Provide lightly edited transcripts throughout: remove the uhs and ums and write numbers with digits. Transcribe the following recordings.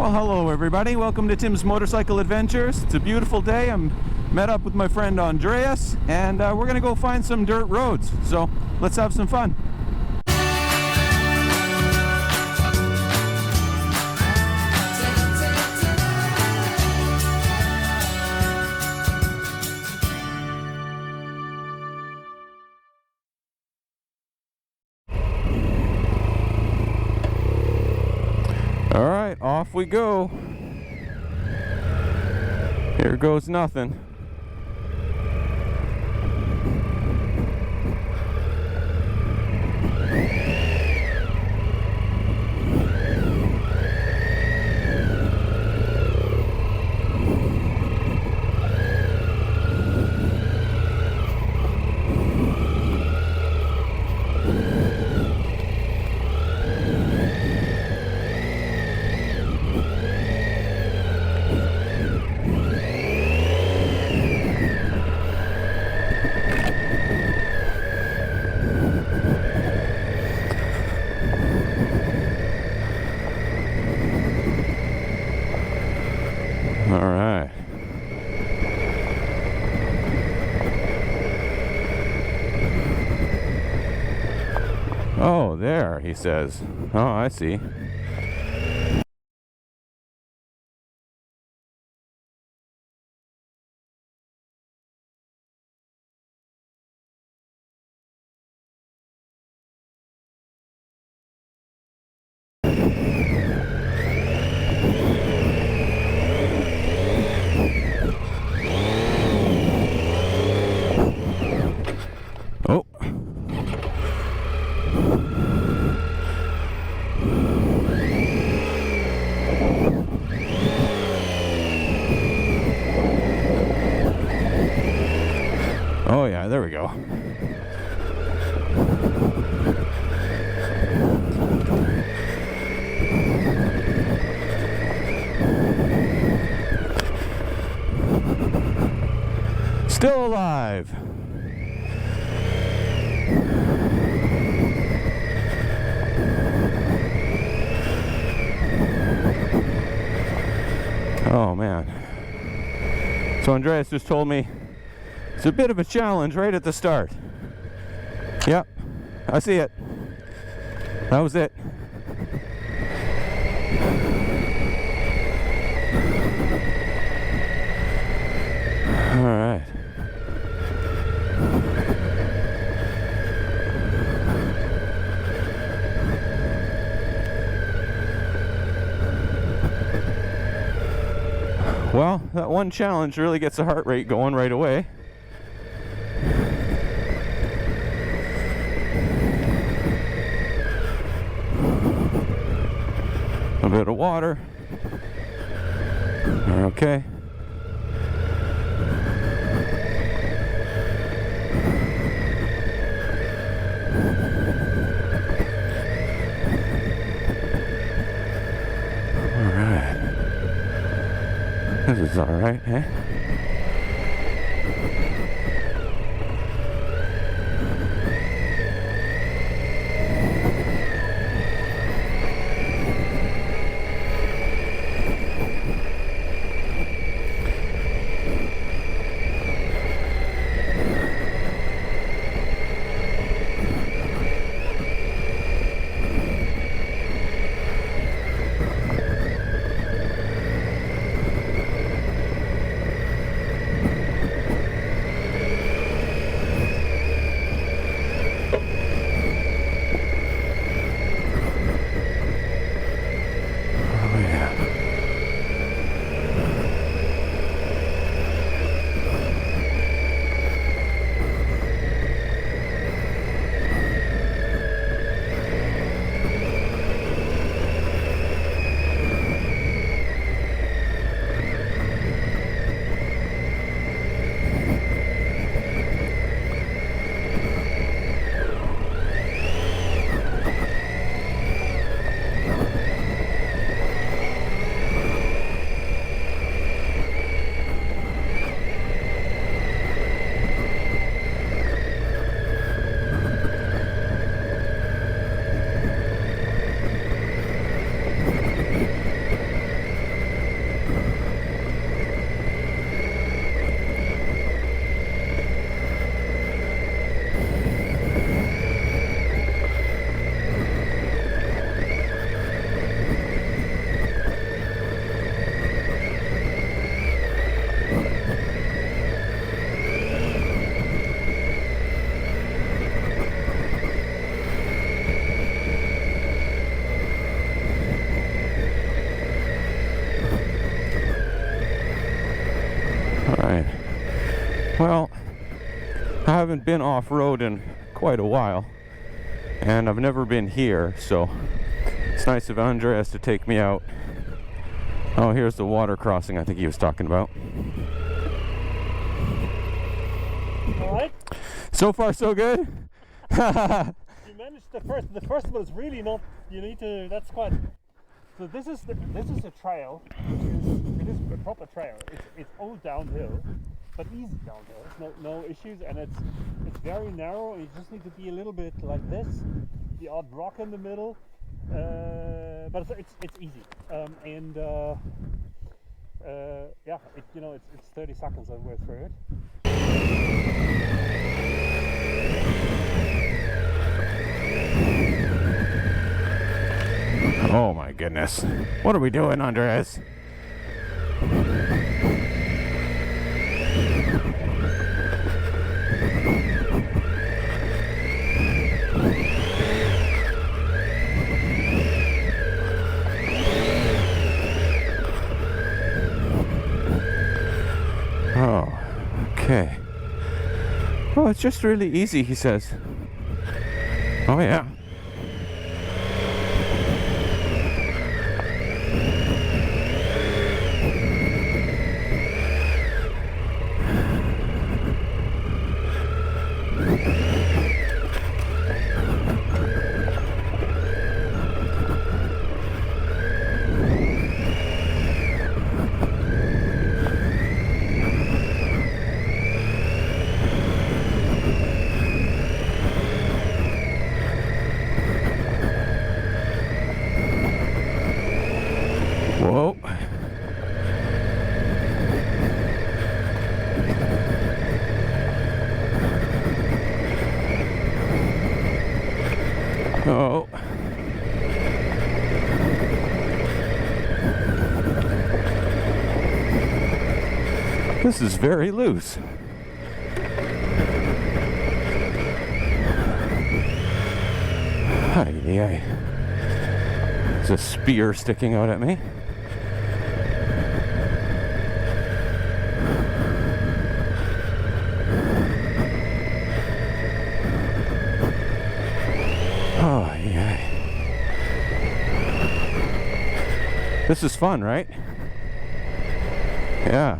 Well, hello everybody. Welcome to Tim's Motorcycle Adventures. It's a beautiful day. I'm met up with my friend Andreas, and we're gonna go find some dirt roads. So let's have some fun. All right, off we go. Here goes nothing. All right. Oh, there, he says. Oh, I see. Oh. Oh yeah, there we go. Still alive. Oh man. So Andreas just told me it's a bit of a challenge right at the start. Yep, I see it. That was it. All right. Well, that one challenge really gets the heart rate going right away. A bit of water. Okay. This is all right, eh? haven't been off-road in quite a while, and I've never been here, so it's nice of Andreas to take me out. Oh, here's the water crossing I think he was talking about. All right. So far, so good. You managed the first. The first one is really not. You need to. That's quite. So this is a trail, which is a proper trail. It's all downhill, but easy downhill. No issues, and it's very narrow. And you just need to be a little bit like this. The odd rock in the middle, but it's easy. Yeah, it's 30 seconds and we're through it. Oh my goodness. What are we doing, Andres? Oh, okay. Oh, it's just really easy, he says. Oh yeah. Whoa. Oh. This is very loose. Ay. There's a spear sticking out at me. Oh, yeah. This is fun, right? Yeah.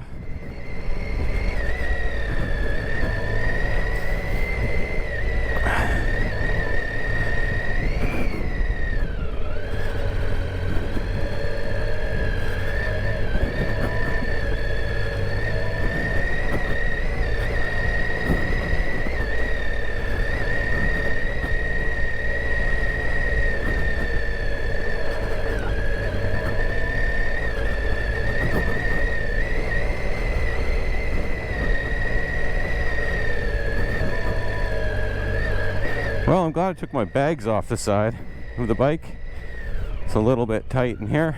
Well, I'm glad I took my bags off the side of the bike. It's a little bit tight in here.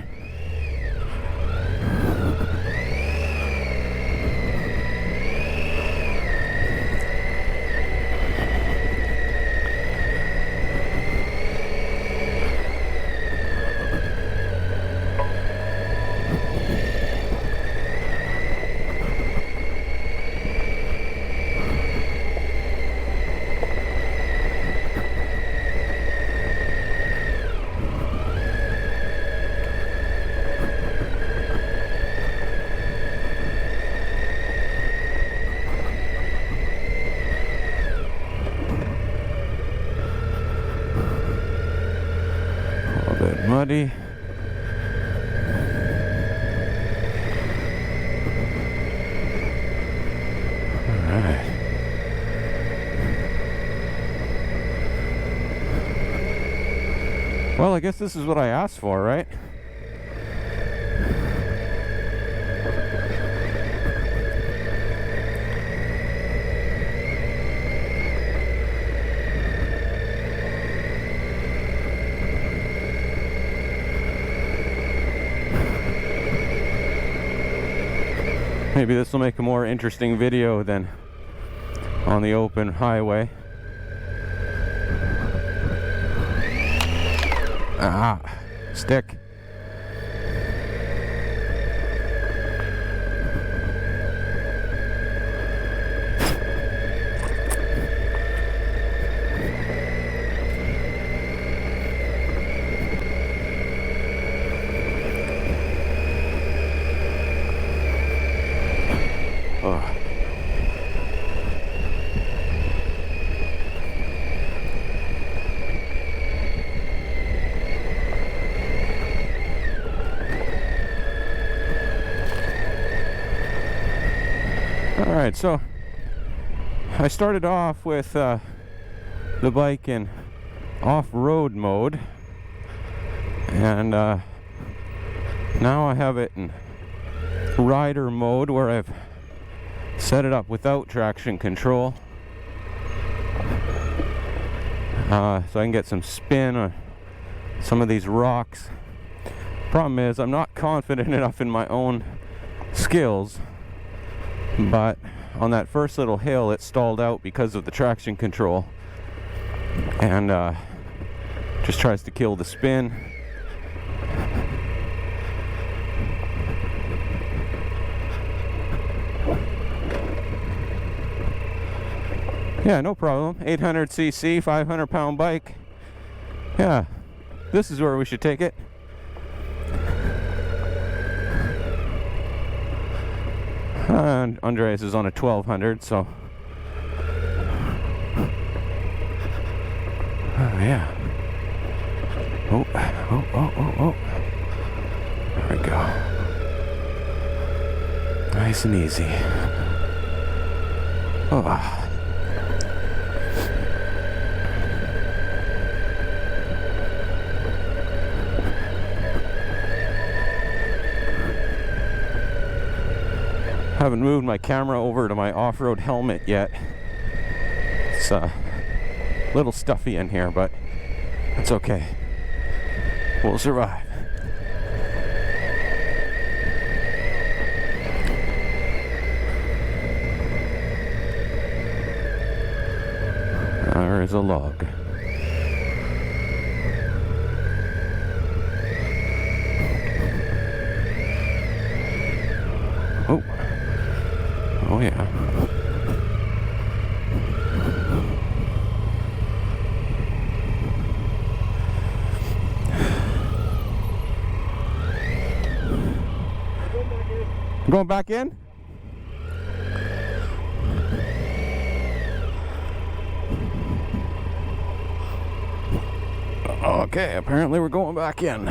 Muddy. All right. Well, I guess this is what I asked for, right? Maybe this will make a more interesting video than on the open highway. Ah, stick. Alright, so I started off with the bike in off-road mode, and now I have it in rider mode where I've set it up without traction control, so I can get some spin on some of these rocks. Problem is, I'm not confident enough in my own skills, but on that first little hill it stalled out because of the traction control, and just tries to kill the spin. Yeah, no problem. 800cc, 500-pound bike. Yeah, this is where we should take it. And Andreas is on a 1200, so. Oh, yeah. Oh. There we go. Nice and easy. Oh. Haven't moved my camera over to my off-road helmet yet. It's a little stuffy in here, but it's okay. We'll survive. There is a log. Oh. Oh yeah. Going back in? Okay, apparently we're going back in.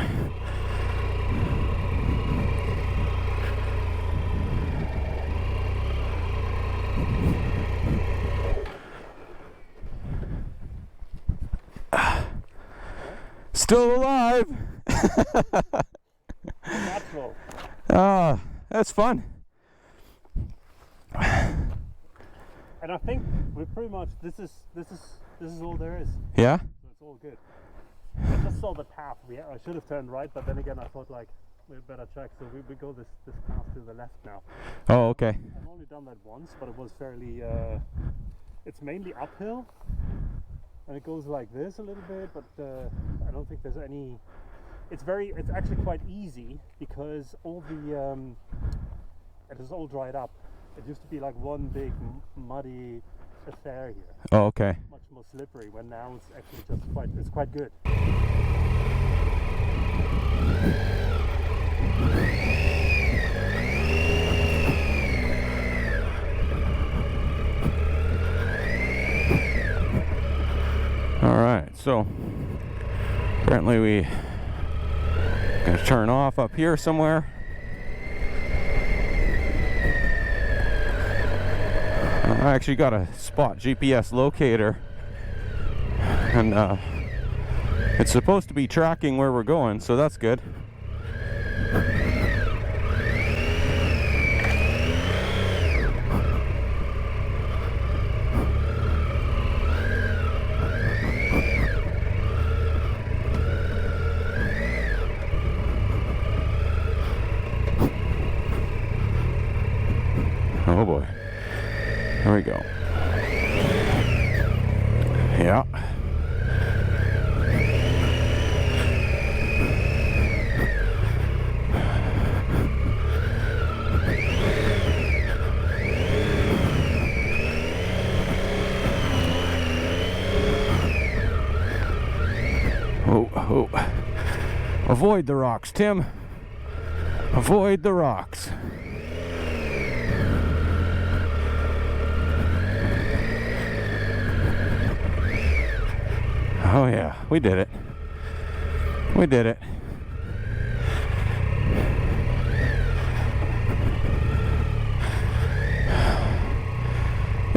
Still alive. Natural. Ah, that's fun. And I think we pretty much this is all there is. Yeah. So it's all good. I just saw the path. I should have turned right, but then again I thought like we better check. So we go this path to the left now. Oh, okay. I've only done that once, but it was fairly. It's mainly uphill. And it goes like this a little bit, but I don't think there's any. It's actually quite easy because all the it is all dried up. It used to be like one big muddy affair here. Oh, okay. Much more slippery. When now it's actually just it's quite good. Alright, so apparently we gonna turn off up here somewhere. I actually got a spot GPS locator, and it's supposed to be tracking where we're going, so that's good. Oh boy. There we go. Yeah. Oh. Avoid the rocks, Tim. Avoid the rocks. Oh yeah, we did it. We did it.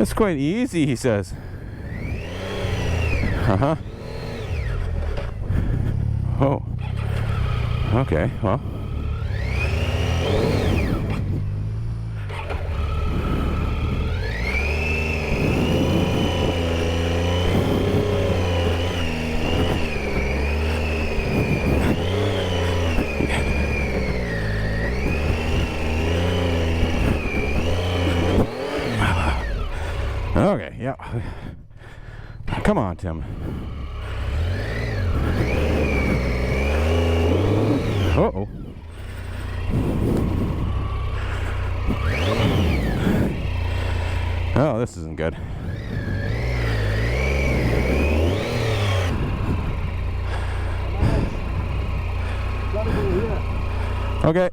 It's quite easy, he says. Uh-huh. Oh. Okay, well. Okay, yeah. Come on, Tim. Uh-oh. Oh, this isn't good. Gotta go here. Okay.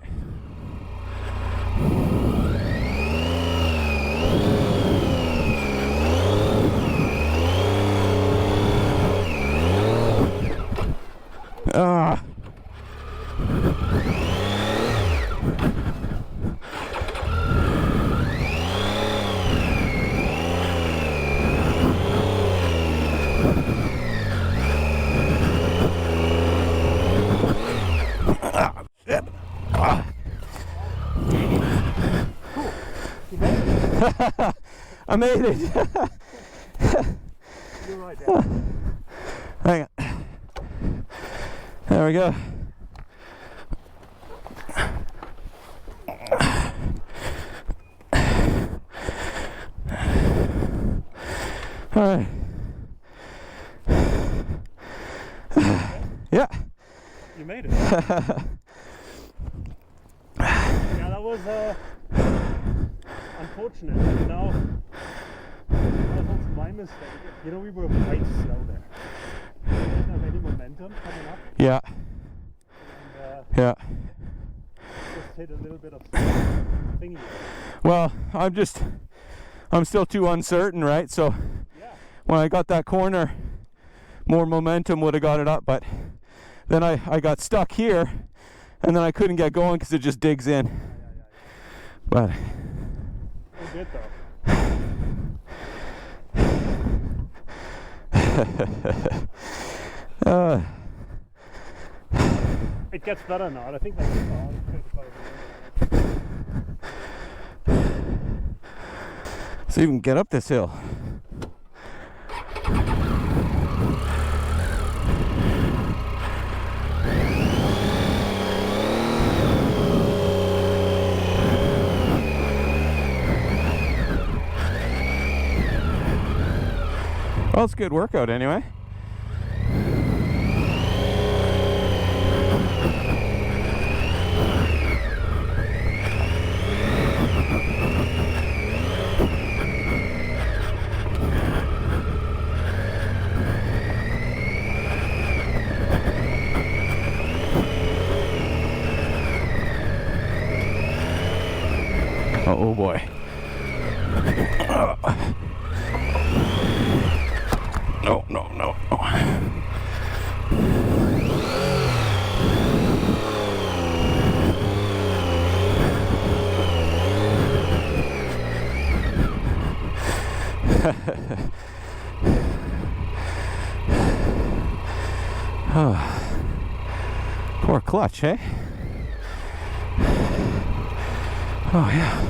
Ah. I made it. You're right there. Hang on. There we go. All right. Yeah. You made it. Yeah, that was unfortunate. And now that was my mistake. You know, we were quite slow there. We didn't have any momentum coming up. Yeah. And Yeah. just hit a little bit of thingy. Well, I'm still too uncertain, right? So Yeah. when I got that corner, more momentum would have got it up, but then I got stuck here, and then I couldn't get going because it just digs in. But We did though. It gets better now. I think that's so you can get up this hill. Well, it's a good workout anyway. Oh boy. No, no, no, no. Oh, poor clutch, eh? Oh, yeah.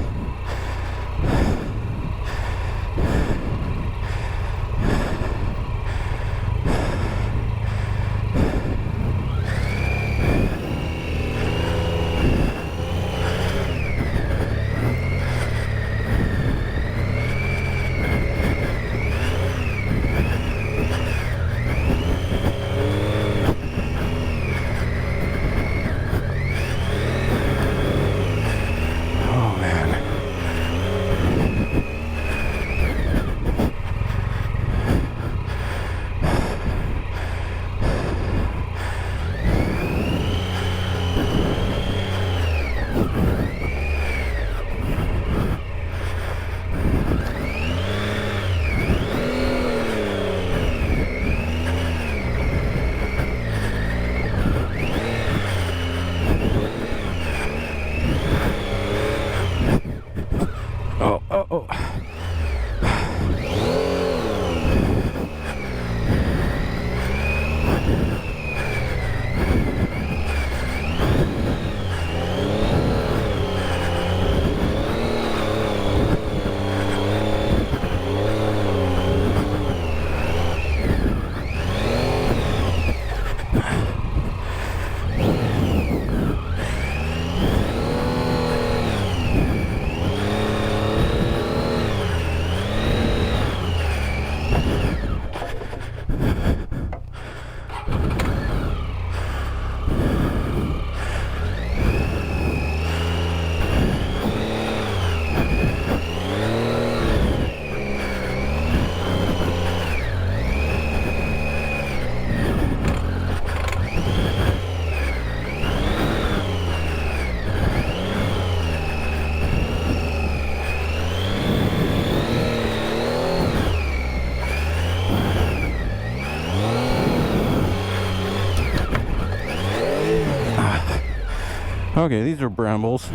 Okay, these are brambles.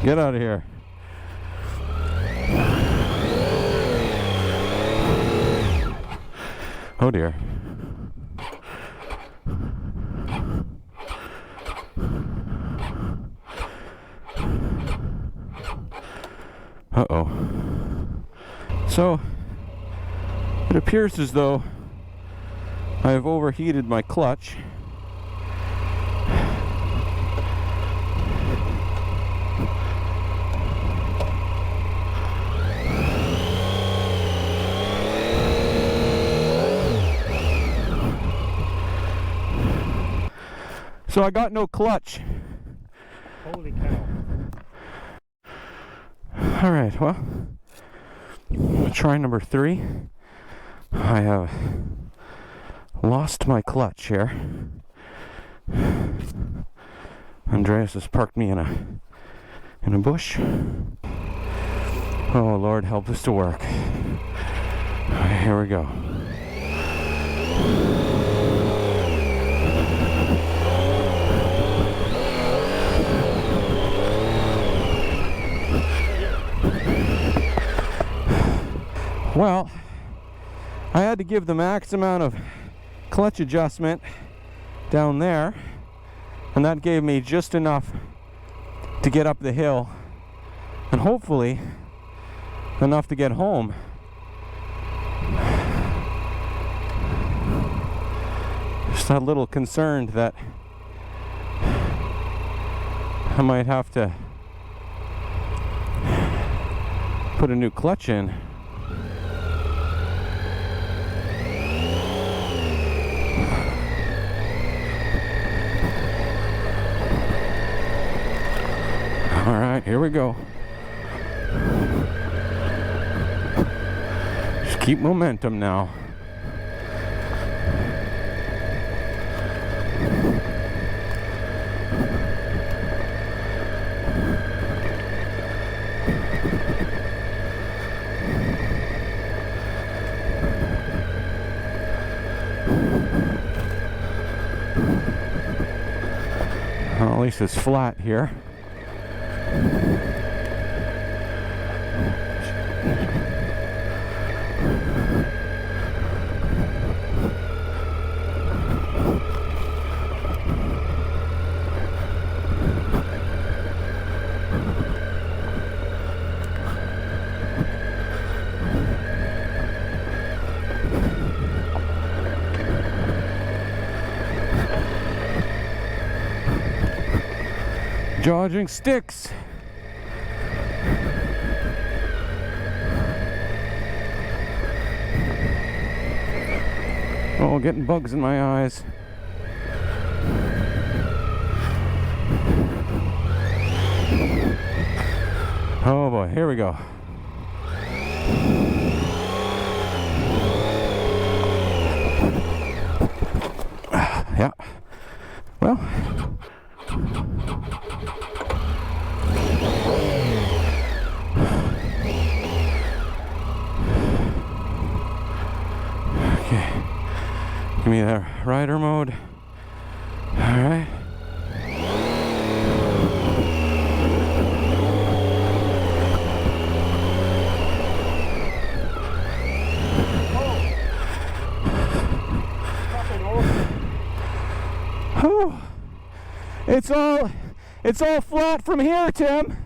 Get out of here. Oh dear. Uh-oh. So, it appears as though I have overheated my clutch. So I got no clutch. Holy cow. Alright, well, try number 3. I have lost my clutch here. Andreas has parked me in a bush. Oh Lord, help us to work. Alright, here we go. Well, I had to give the max amount of clutch adjustment down there, and that gave me just enough to get up the hill, and hopefully enough to get home. Just a little concerned that I might have to put a new clutch in. All right, here we go. Just keep momentum now. Well, at least it's flat here. Dodging sticks. Oh, getting bugs in my eyes. Oh boy, here we go. Yeah. Well. Okay. Give me the rider mode. All right. Oh, it's all flat from here, Tim.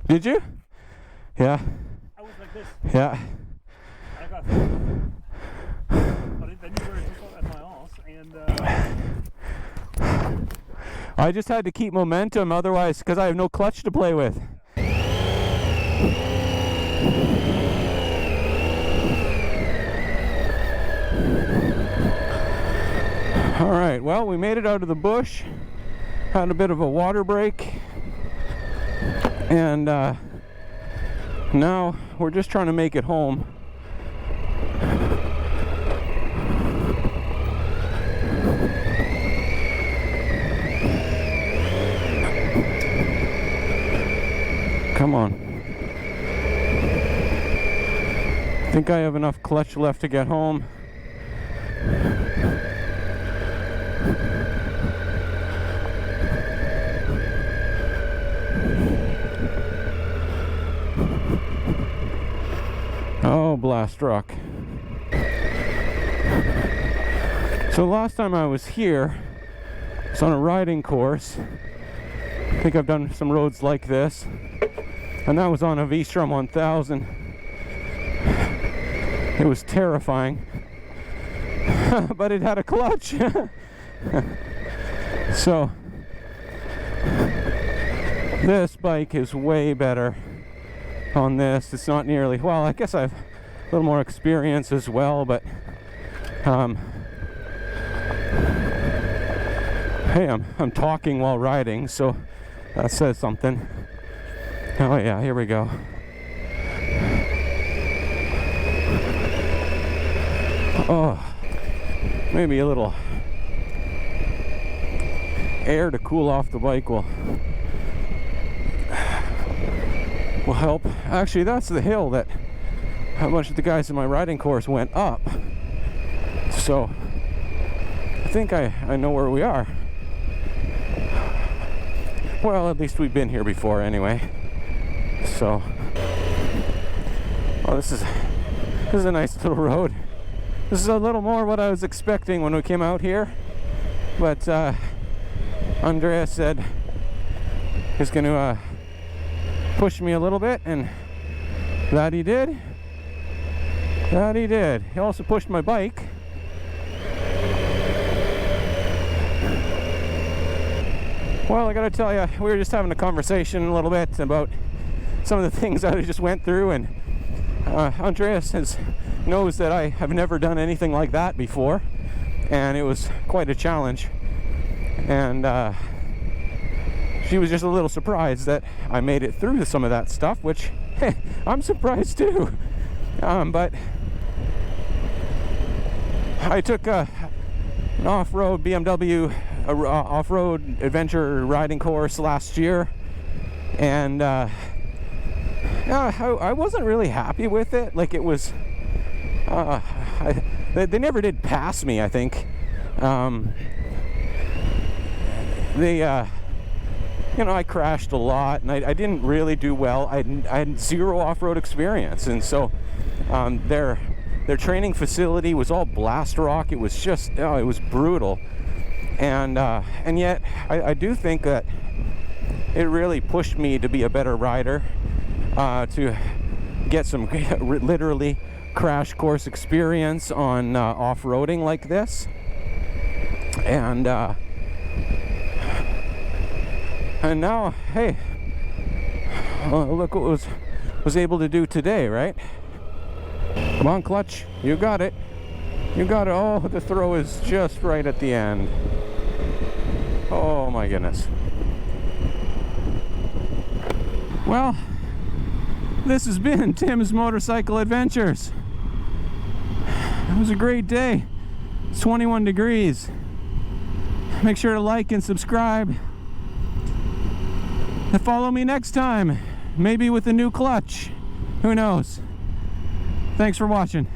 Did you? Yeah. I was like this. Yeah. I got but then you were just at my arse and I just had to keep momentum, otherwise, because I have no clutch to play with. All right, well, we made it out of the bush, had a bit of a water break, and now we're just trying to make it home. Come on. I think I have enough clutch left to get home. Oh, blast rock. So last time I was here, it's on a riding course. I think I've done some roads like this, and that was on a V-Strum 1000. It was terrifying, but it had a clutch. So this bike is way better on this. It's not nearly, well, I guess I have a little more experience as well, but hey, I'm talking while riding, so that says something. Oh yeah, here we go. Oh, maybe a little air to cool off the bike will help. Actually, that's the hill that a bunch of the guys in my riding course went up. So I think I know where we are. Well, at least we've been here before anyway. So, oh, this is a nice little road. This is a little more what I was expecting when we came out here, but Andreas said he's going to push me a little bit, and that he did. That he did. He also pushed my bike. Well, I gotta tell you, we were just having a conversation a little bit about some of the things that I just went through, and Andreas knows that I have never done anything like that before, and it was quite a challenge. And she was just a little surprised that I made it through some of that stuff, which I'm surprised too. But I took an off-road BMW off-road adventure riding course last year, and I wasn't really happy with it. Like, it was they never did pass me, I think. You know, I crashed a lot, and I didn't really do well. I had zero off-road experience, and so their training facility was all blast rock. It was just, it was brutal, and yet I do think that it really pushed me to be a better rider, to get some literally crash course experience on off-roading like this, and now, hey, look what was able to do today, right? Come on, clutch, you got it. You got it. Oh, the throw is just right at the end. Oh my goodness. Well, this has been Tim's Motorcycle Adventures. It was a great day. It's 21 degrees. Make sure to like and subscribe. And follow me next time, maybe with a new clutch. Who knows? Thanks for watching.